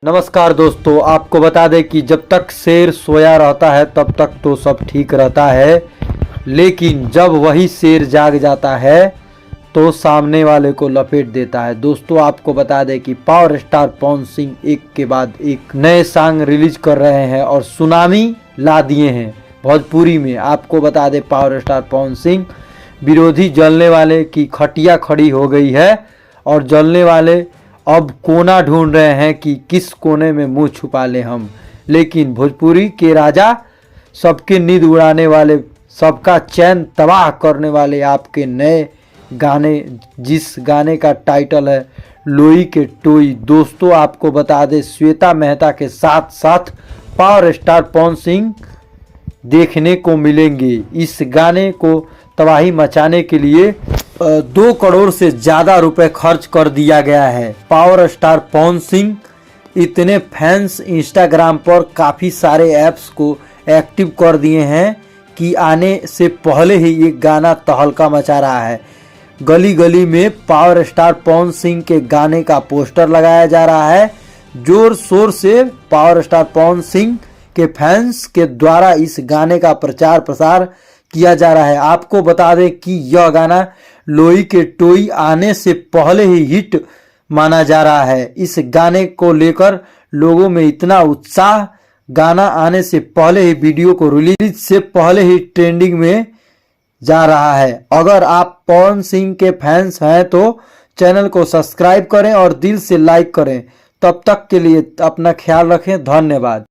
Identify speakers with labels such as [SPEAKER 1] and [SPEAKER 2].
[SPEAKER 1] नमस्कार दोस्तों, आपको बता दें कि जब तक शेर सोया रहता है तब तक तो सब ठीक रहता है, लेकिन जब वही शेर जाग जाता है तो सामने वाले को लपेट देता है। दोस्तों आपको बता दें कि पावर स्टार पवन सिंह एक के बाद एक नए सॉन्ग रिलीज कर रहे हैं और सुनामी ला दिए हैं भोजपुरी में। आपको बता दें पावर स्टार पवन सिंह विरोधी जलने वाले की खटिया खड़ी हो गई है और जलने वाले अब कोना ढूंढ रहे हैं कि किस कोने में मुंह छुपा लें हम। लेकिन भोजपुरी के राजा, सबके नींद उड़ाने वाले, सबका चैन तबाह करने वाले आपके नए गाने, जिस गाने का टाइटल है लोई के टोई। दोस्तों आपको बता दें श्वेता मेहता के साथ साथ पावर स्टार पवन सिंह देखने को मिलेंगे। इस गाने को तबाही मचाने के लिए 2 करोड़ से ज़्यादा रुपए खर्च कर दिया गया है। पावर स्टार पवन सिंह इतने फैंस इंस्टाग्राम पर काफ़ी सारे ऐप्स को एक्टिव कर दिए हैं कि आने से पहले ही ये गाना तहलका मचा रहा है। गली गली में पावर स्टार पवन सिंह के गाने का पोस्टर लगाया जा रहा है। जोर शोर से पावर स्टार पवन सिंह के फैंस के द्वारा इस गाने का प्रचार प्रसार किया जा रहा है। आपको बता दें कि यह गाना लोई के टोई आने से पहले ही हिट माना जा रहा है। इस गाने को लेकर लोगों में इतना उत्साह, गाना आने से पहले ही, वीडियो को रिलीज से पहले ही ट्रेंडिंग में जा रहा है। अगर आप पवन सिंह के फैंस हैं तो चैनल को सब्सक्राइब करें और दिल से लाइक करें। तब तक के लिए अपना ख्याल रखें। धन्यवाद।